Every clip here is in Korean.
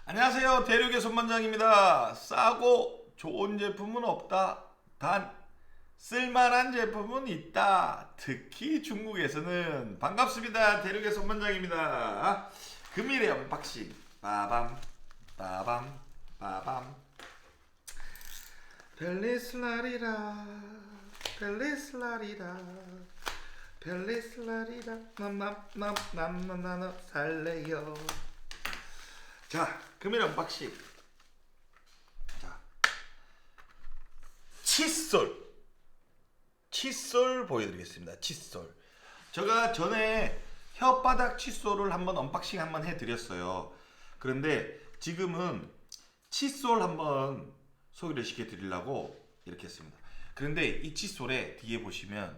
안녕하세요. 대륙의 손반장입니다. 싸고 좋은 제품은 없다. 단 쓸만한 제품은 있다. 특히 중국에서는. 반갑습니다. 대륙의 손반장입니다. 금일의 언박싱. 빠밤 빠밤 빠밤. 벨리슬라리라 벨리슬라리라 벨리슬라리라 나나나나나나 살래요. 자, 금일 언박싱. 자, 칫솔 보여드리겠습니다. 칫솔. 제가 전에 혓바닥 칫솔을 한번 언박싱 한번 해드렸어요. 그런데 지금은 칫솔 한번 소개를 시켜드리려고 이렇게 했습니다. 그런데 이 칫솔에 뒤에 보시면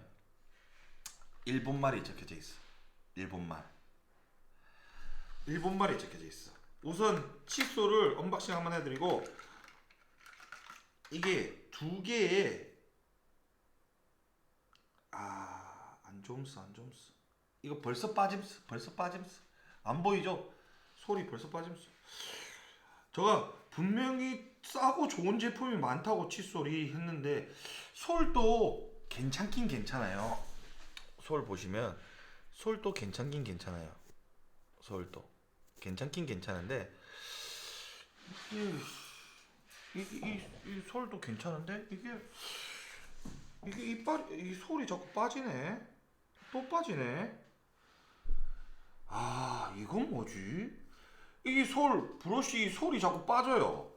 일본말이 적혀져 있어. 일본말이 적혀져 있어. 우선 칫솔을 언박싱 한번 해드리고, 이게 두 개의 안 좋음스 이거 벌써 빠짐스 안 보이죠? 소리 벌써 빠짐스. 제가 분명히 싸고 좋은 제품이 많다고 칫솔이 했는데 솔도 괜찮긴 괜찮아요. 솔 보시면 솔도 괜찮긴 괜찮아요. 솔도 괜찮긴 괜찮은데 이 솔도 괜찮은데 이게 이 솔이 자꾸 빠지네. 또 빠지네. 이건 뭐지? 이게 브러쉬 솔이 자꾸 빠져요.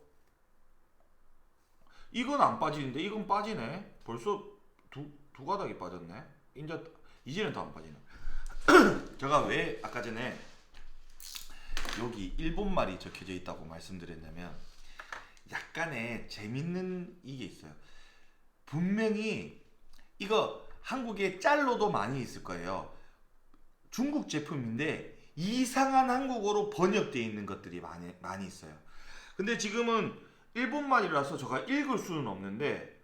이건 안 빠지는데 이건 빠지네. 벌써 두 가닥이 빠졌네. 이제는 더 안 빠지네. 제가 왜 아까 전에 여기 일본말이 적혀져 있다고 말씀드렸냐면, 약간의 재밌는 이게 있어요. 분명히 이거 한국에 짤로도 많이 있을 거예요. 중국 제품인데 이상한 한국어로 번역되어 있는 것들이 많이 있어요. 근데 지금은 일본말이라서 제가 읽을 수는 없는데,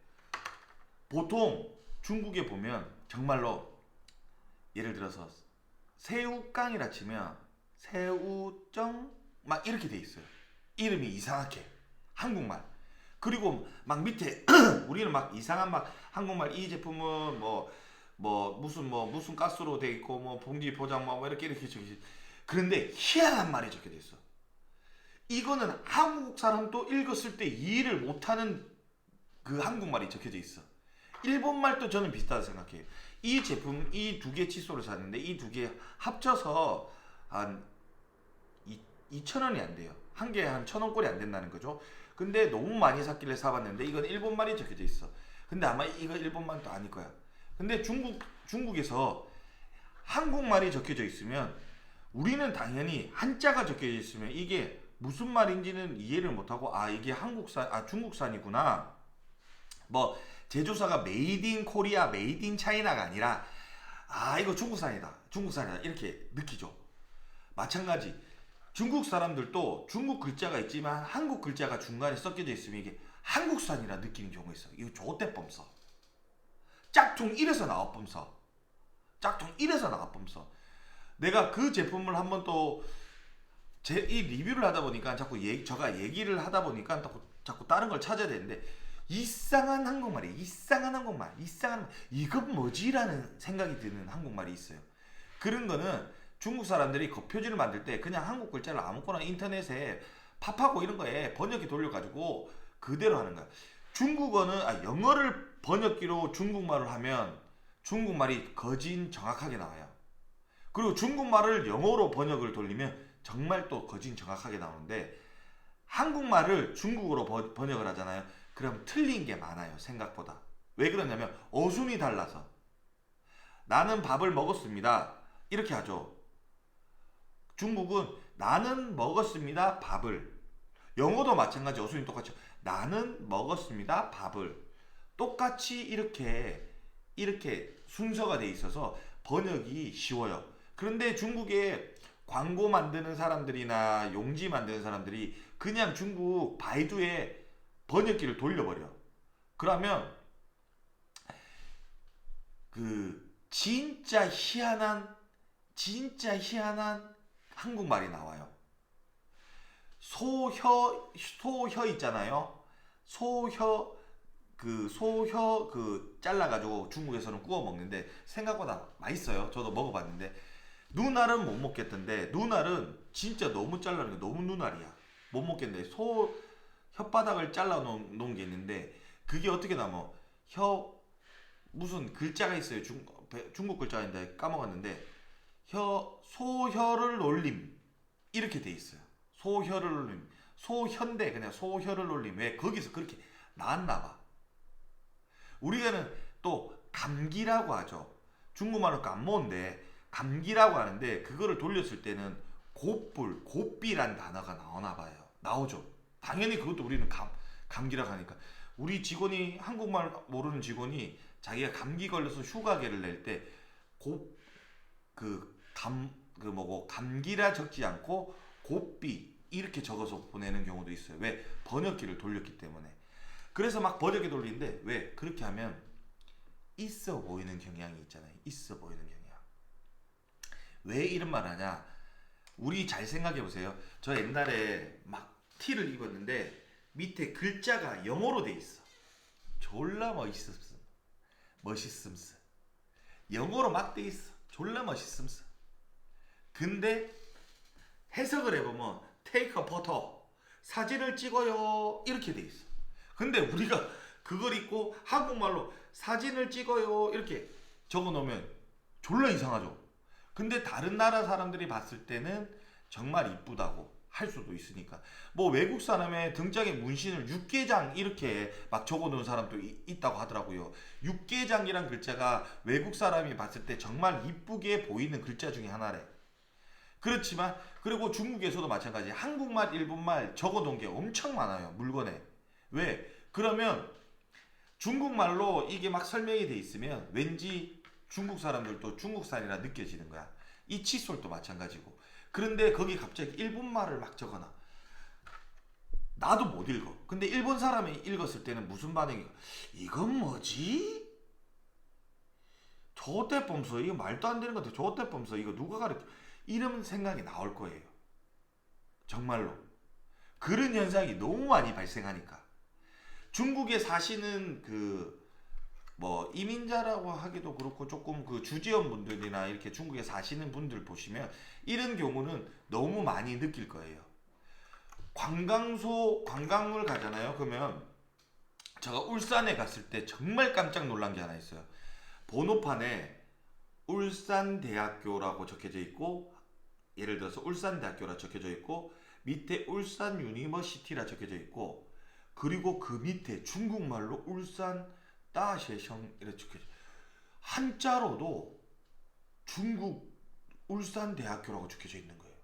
보통 중국에 보면 정말로 예를 들어서 새우깡이라 치면 새우정 막 이렇게 돼 있어요. 이름이 이상하게 한국말. 그리고 막 밑에 우리는 막 이상한 막 한국말, 이 제품은 무슨 가스로 돼 있고 뭐 봉지 포장 뭐 이렇게 적혀져. 그런데 희한한 말이 적혀져 있어. 이거는 한국 사람도 읽었을 때 이해를 못하는 그 한국말이 적혀져 있어. 일본말도 저는 비슷하다 생각해요. 이 제품, 이 두 개 칫솔을 샀는데 이 두 개 합쳐서 한 2,000원이 안 돼요. 한 개에 한 1,000원꼴이 안 된다는 거죠. 근데 너무 많이 샀길래 사봤는데 이건 일본말이 적혀져 있어. 근데 아마 이거 일본말도 아닐 거야. 근데 중국에서 한국말이 적혀져 있으면 우리는 당연히 한자가 적혀져 있으면 이게 무슨 말인지는 이해를 못하고, 이게 중국산이구나. 뭐 제조사가 메이드 인 코리아, 메이드 인 차이나가 아니라 이거 중국산이다 이렇게 느끼죠. 마찬가지 중국 사람들도 중국 글자가 있지만 한국 글자가 중간에 섞여져 있으면 이게 한국산이라 느끼는 경우가 있어. 이거 조대범서. 짝퉁 이래서 나와범서. 내가 그 제품을 한번 또 이 리뷰를 하다 보니까 제가 얘기를 하다 보니까 자꾸 다른 걸 찾아야 되는데, 이상한 한국말이 이건 뭐지라는 생각이 드는 한국말이 있어요. 그런 거는 중국 사람들이 그 표지를 만들 때 그냥 한국 글자를 아무거나 인터넷에 팝하고 이런 거에 번역기 돌려가지고 그대로 하는 거야. 영어를 번역기로 중국말을 하면 중국말이 거진 정확하게 나와요. 그리고 중국말을 영어로 번역을 돌리면 정말 또 거진 정확하게 나오는데, 한국말을 중국어로 번역을 하잖아요. 그럼 틀린 게 많아요, 생각보다. 왜 그러냐면 어순이 달라서. 나는 밥을 먹었습니다, 이렇게 하죠. 중국은 나는 먹었습니다, 밥을. 영어도 마찬가지, 어순이 똑같죠. 나는 먹었습니다, 밥을. 똑같이 이렇게 순서가 돼 있어서 번역이 쉬워요. 그런데 중국에 광고 만드는 사람들이나 용지 만드는 사람들이 그냥 중국 바이두에 번역기를 돌려버려. 그러면 그 진짜 희한한 한국말이 나와요. 소혀 있잖아요. 소혀 잘라가지고 중국에서는 구워 먹는데 생각보다 맛있어요. 저도 먹어봤는데 눈알은 못 먹겠던데, 눈알은 진짜 너무 잘라는 게 너무 눈알이야. 못 먹겠는데 소 혓바닥을 잘라 놓은 게 있는데 그게 어떻게 나면 혀 무슨 글자가 있어요. 중국 글자인데 까먹었는데 소혀를 놀림 이렇게 돼 있어요. 소혀를 놀림, 소현대 그냥 소혀를 놀림. 왜 거기서 그렇게 나왔나 봐. 우리가는 또 감기라고 하죠. 중국말로 감모인데 감기라고 하는데 그거를 돌렸을 때는 고삐란 단어가 나오나 봐요. 나오죠. 당연히 그것도 우리는 감기라고 하니까. 우리 직원이 한국말 모르는 직원이 자기가 감기 걸려서 휴가계를 낼 때 감기라 적지 않고 고삐 이렇게 적어서 보내는 경우도 있어요. 왜? 번역기를 돌렸기 때문에. 그래서 막 번역기 돌리는데 왜? 그렇게 하면 있어 보이는 경향이 있잖아요. 있어 보이는 경향. 왜 이런 말 하냐? 우리 잘 생각해 보세요. 저 옛날에 막 티를 입었는데 밑에 글자가 영어로 돼 있어. 졸라 멋있음스. 영어로 막 돼 있어. 졸라 멋있음스. 근데 해석을 해보면 take a photo, 사진을 찍어요 이렇게 돼 있어. 근데 우리가 그걸 읽고 한국말로 사진을 찍어요 이렇게 적어 놓으면 졸라 이상하죠. 근데 다른 나라 사람들이 봤을 때는 정말 이쁘다고 할 수도 있으니까. 뭐 외국 사람의 등장에 문신을 육개장 이렇게 막 적어 놓은 사람도 있다고 하더라고요. 육개장이란 글자가 외국 사람이 봤을 때 정말 이쁘게 보이는 글자 중에 하나래. 그렇지만 그리고 중국에서도 마찬가지. 한국말, 일본말 적어 놓은 게 엄청 많아요. 물건에. 왜? 그러면 중국말로 이게 막 설명이 돼 있으면 왠지 중국 사람들도 중국산이라 느껴지는 거야. 이 칫솔도 마찬가지고. 그런데 거기 갑자기 일본말을 막 적어놔. 나도 못 읽어. 근데 일본 사람이 읽었을 때는 무슨 반응이? 이건 뭐지? 저때범서 이거 말도 안 되는 것 같아. 저때범서 이거 누가 가르쳐? 이런 생각이 나올 거예요. 정말로. 그런 현상이 너무 많이 발생하니까. 중국에 사시는 이민자라고 하기도 그렇고 조금 주지원 분들이나 이렇게 중국에 사시는 분들 보시면 이런 경우는 너무 많이 느낄 거예요. 관광을 가잖아요. 그러면 제가 울산에 갔을 때 정말 깜짝 놀란 게 하나 있어요. 번호판에 울산대학교라고 적혀져 있고, 예를 들어서 울산대학교라 적혀져 있고 밑에 울산 유니버시티라 적혀져 있고, 그리고 그 밑에 중국말로 울산 따셰성 이렇게 적혀져. 한자로도 중국 울산대학교라고 적혀져 있는 거예요.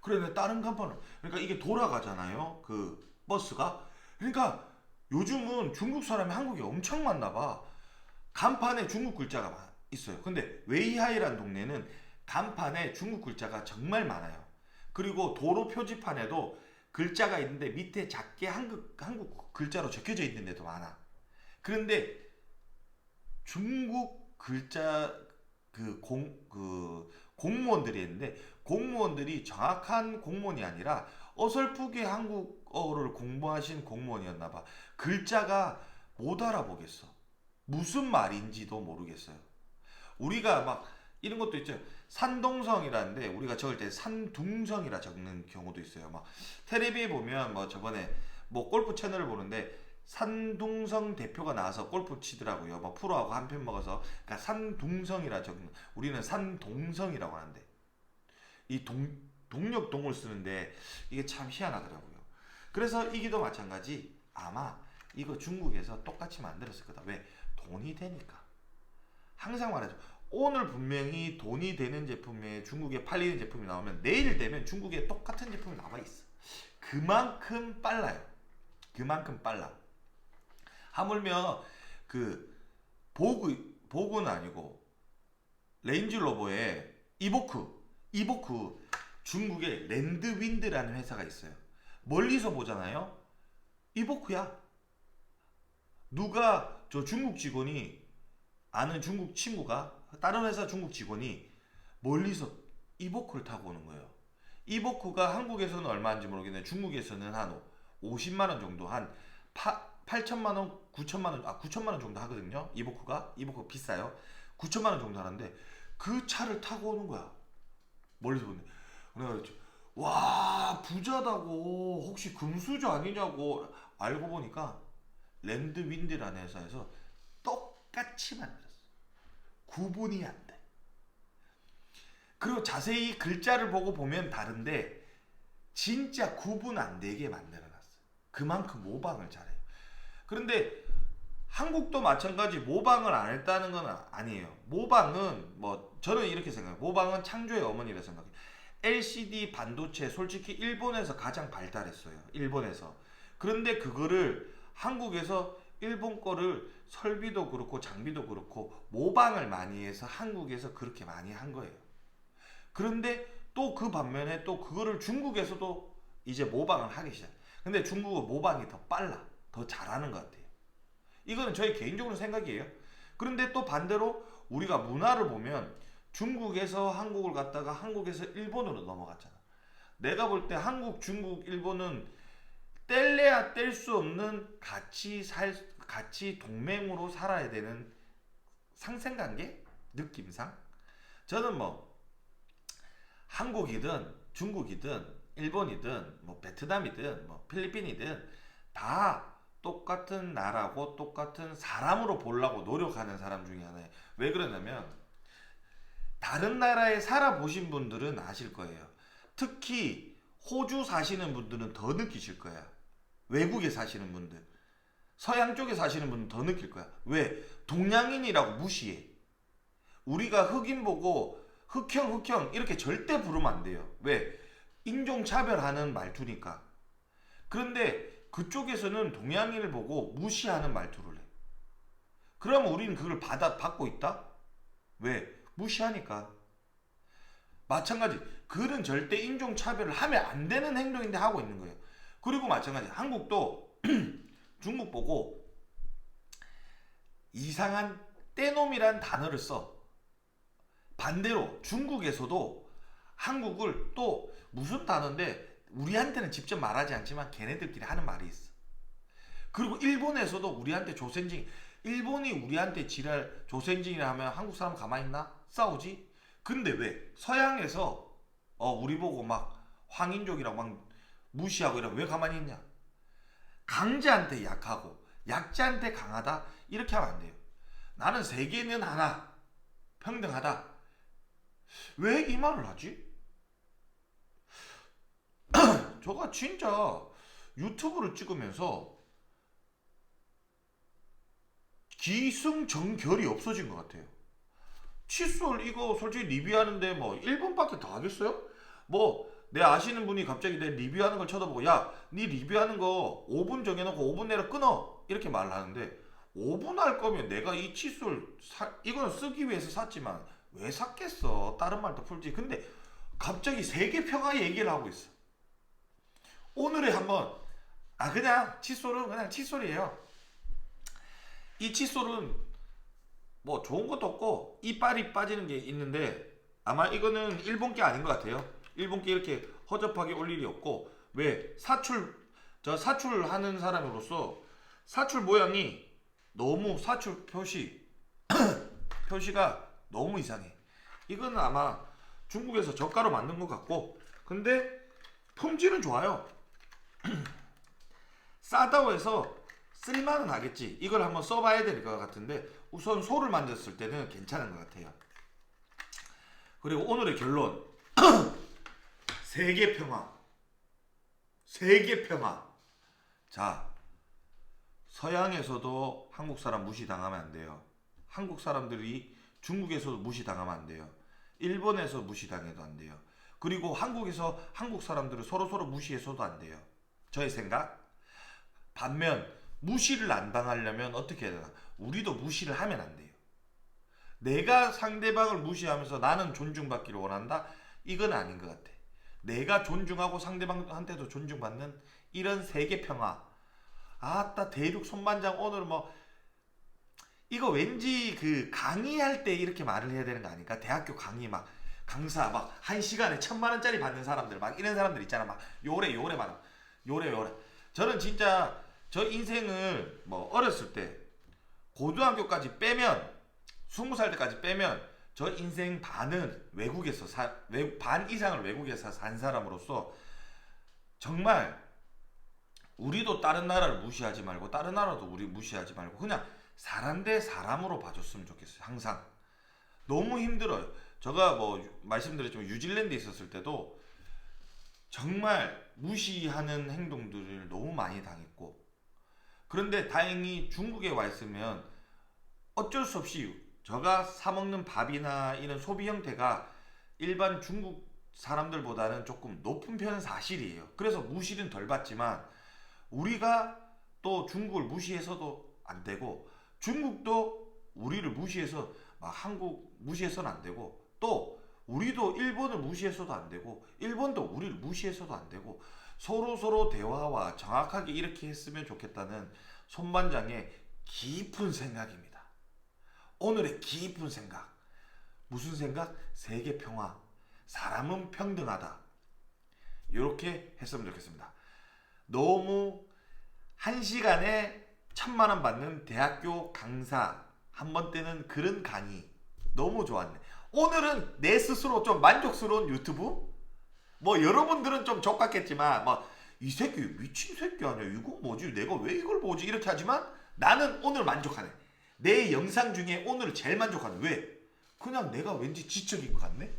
그런데 다른 간판은, 그러니까 이게 돌아가잖아요. 그 버스가. 그러니까 요즘은 중국 사람이 한국에 엄청 많나 봐. 간판에 중국 글자가 있어요. 근데 웨이하이라는 동네는 간판에 중국 글자가 정말 많아요. 그리고 도로 표지판에도 글자가 있는데 밑에 작게 한국 글자로 적혀져 있는 데도 많아. 그런데 중국 글자 공무원들이 있는데 공무원들이 정확한 공무원이 아니라 어설프게 한국어를 공부하신 공무원이었나 봐. 글자가 못 알아보겠어. 무슨 말인지도 모르겠어요. 우리가 막 이런 것도 있죠. 산동성이라는데 우리가 적을 때 산둥성이라 적는 경우도 있어요. 막 텔레비에 보면 뭐 저번에 뭐 골프 채널을 보는데 산둥성 대표가 나와서 골프 치더라고요. 뭐 프로하고 한 편 먹어서. 그러니까 산둥성이라 적는, 우리는 산동성이라고 하는데 이 동력동을 쓰는데 이게 참 희한하더라고요. 그래서 이기도 마찬가지. 아마 이거 중국에서 똑같이 만들었을 거다. 왜? 돈이 되니까. 항상 말하죠. 오늘 분명히 돈이 되는 제품에 중국에 팔리는 제품이 나오면 내일 되면 중국에 똑같은 제품이 나와 있어. 그만큼 빨라요. 그만큼 빨라. 하물며 보그는 아니고 레인지로버의 이보크 중국의 랜드윈드라는 회사가 있어요. 멀리서 보잖아요. 이보크야. 누가 저 중국 직원이, 아는 중국 친구가, 다른 회사 중국 직원이 멀리서 이보크를 타고 오는 거예요. 이복구가 한국에서는 얼마인지 모르겠는데 중국에서는 한 50만 원 정도, 한 8천만 원, 9천만 원, 9천만 원 정도 하거든요. 이복구가 비싸요. 9천만 원 정도 하는데 그 차를 타고 오는 거야. 멀리서 보는데. 그래가지고 와 부자다고, 혹시 금수저 아니냐고 알고 보니까 랜드윈드라는 회사에서 똑같이 만들었어. 구분이 안 돼. 그리고 자세히 글자를 보고 보면 다른데 진짜 구분 안 되게 만들어놨어요. 그만큼 모방을 잘해요. 그런데 한국도 마찬가지 모방을 안 했다는 건 아니에요. 모방은 뭐 저는 이렇게 생각해요. 모방은 창조의 어머니라 생각해요. LCD 반도체 솔직히 일본에서 가장 발달했어요. 일본에서. 그런데 그거를 한국에서 일본 거를 설비도 그렇고 장비도 그렇고 모방을 많이 해서 한국에서 그렇게 많이 한 거예요. 그런데 또 그 반면에 또 그거를 중국에서도 이제 모방을 하기 시작. 근데 중국은 모방이 더 빨라. 더 잘하는 것 같아요. 이거는 저희 개인적으로 생각이에요. 그런데 또 반대로 우리가 문화를 보면 중국에서 한국을 갔다가 한국에서 일본으로 넘어갔잖아. 내가 볼 때 한국, 중국, 일본은 뗄래야 뗄 수 없는 같이 동맹으로 살아야 되는 상생관계? 느낌상? 저는 뭐 한국이든 중국이든 일본이든 뭐 베트남이든 뭐 필리핀이든 다 똑같은 나라고 똑같은 사람으로 보려고 노력하는 사람 중에 하나예요. 왜 그러냐면 다른 나라에 살아보신 분들은 아실 거예요. 특히 호주 사시는 분들은 더 느끼실 거야. 외국에 사시는 분들, 서양 쪽에 사시는 분은 더 느낄 거야. 왜? 동양인이라고 무시해. 우리가 흑인 보고 흑형 이렇게 절대 부르면 안 돼요. 왜? 인종차별하는 말투니까. 그런데 그쪽에서는 동양인을 보고 무시하는 말투를 해. 그러면 우리는 그걸 받고 있다? 왜? 무시하니까. 마찬가지. 그는 절대 인종차별을 하면 안 되는 행동인데 하고 있는 거예요. 그리고 마찬가지. 한국도 중국 보고 이상한 떼놈이란 단어를 써. 반대로 중국에서도 한국을 또 무슨 단어인데 우리한테는 직접 말하지 않지만 걔네들끼리 하는 말이 있어. 그리고 일본에서도 우리한테 조센징, 일본이 우리한테 지랄 조센징이라 하면 한국 사람 가만히 있나? 싸우지? 근데 왜? 서양에서 우리 보고 막 황인족이라고 막 무시하고 이러면 왜 가만히 있냐? 강자한테 약하고 약자한테 강하다? 이렇게 하면 안 돼요. 나는 세계는 하나, 평등하다. 왜 이 말을 하지? 저가 진짜 유튜브를 찍으면서 기승전결이 없어진 것 같아요. 칫솔 이거 솔직히 리뷰하는데 뭐 1분밖에 더 하겠어요? 뭐 내 아시는 분이 갑자기 내 리뷰하는 걸 쳐다보고 야, 네 리뷰하는 거 5분 정해놓고 5분 내로 끊어 이렇게 말을 하는데 5분 할 거면 내가 이 칫솔 이거는 쓰기 위해서 샀지만 왜 샀겠어? 다른 말도 풀지. 근데 갑자기 세계 평화 얘기를 하고 있어. 오늘의 한번 그냥 칫솔은 그냥 칫솔이에요. 이 칫솔은 뭐 좋은 것도 없고 이빨이 빠지는 게 있는데 아마 이거는 일본 게 아닌 것 같아요. 일본 게 이렇게 허접하게 올 일이 없고 왜 사출하는 사람으로서 사출 모양이 너무 사출 표시가 너무 이상해. 이거는 아마 중국에서 저가로 만든 것 같고 근데 품질은 좋아요. 싸다고 해서 쓸만은 하겠지. 이걸 한번 써봐야 될 것 같은데 우선 소를 만졌을 때는 괜찮은 것 같아요. 그리고 오늘의 결론 세계 평화. 자, 서양에서도 한국 사람 무시당하면 안 돼요. 한국 사람들이 중국에서도 무시당하면 안 돼요. 일본에서 무시당해도 안 돼요. 그리고 한국에서 한국 사람들을 서로 무시해서도 안 돼요. 저의 생각. 반면 무시를 안 당하려면 어떻게 해야 되나? 우리도 무시를 하면 안 돼요. 내가 상대방을 무시하면서 나는 존중받기를 원한다? 이건 아닌 것 같아. 내가 존중하고 상대방한테도 존중받는 이런 세계 평화. 아따 대륙 손반장 오늘 뭐 이거 왠지 그 강의할 때 이렇게 말을 해야 되는 거 아닐까? 대학교 강의 막 강사 막 1시간에 1,000만 원짜리 받는 사람들 막 이런 사람들 있잖아. 막 요래 막 요래. 저는 진짜 저 인생을 뭐 어렸을 때 고등학교까지 빼면 20살 때까지 빼면 저 인생 반은 외국에서 반 이상을 외국에서 산 사람으로서 정말 우리도 다른 나라를 무시하지 말고 다른 나라도 우리 무시하지 말고 그냥 사람 대 사람으로 봐줬으면 좋겠어요. 항상 너무 힘들어요. 제가 뭐 말씀드렸지만 뉴질랜드에 있었을 때도 정말 무시하는 행동들을 너무 많이 당했고, 그런데 다행히 중국에 와 있으면 어쩔 수 없이 제가 사 먹는 밥이나 이런 소비 형태가 일반 중국 사람들보다는 조금 높은 편은 사실이에요. 그래서 무시는 덜 받지만 우리가 또 중국을 무시해서도 안 되고 중국도 우리를 무시해서 막 한국 무시해서는 안 되고 또 우리도 일본을 무시해서도 안 되고 일본도 우리를 무시해서도 안 되고 서로 대화와 정확하게 이렇게 했으면 좋겠다는 손반장의 깊은 생각입니다. 오늘의 깊은 생각. 무슨 생각? 세계 평화. 사람은 평등하다. 이렇게 했으면 좋겠습니다. 너무 1시간에 1,000만 원 받는 대학교 강사 한 번 때는 그런 강의 너무 좋았네. 오늘은 내 스스로 좀 만족스러운 유튜브? 뭐 여러분들은 좀 족같겠지만 막 이 새끼 미친 새끼 아니야, 이거 뭐지, 내가 왜 이걸 보지, 이렇게 하지만 나는 오늘 만족하네. 내 영상 중에 오늘 제일 만족하네. 왜? 그냥 내가 왠지 지적인 것 같네.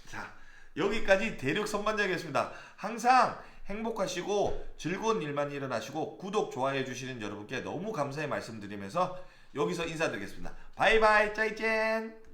자, 여기까지 대륙 선반장이었습니다. 항상 행복하시고 즐거운 일만 일어나시고 구독 좋아해 주시는 여러분께 너무 감사의 말씀드리면서 여기서 인사드리겠습니다. 바이바이 짜이젠.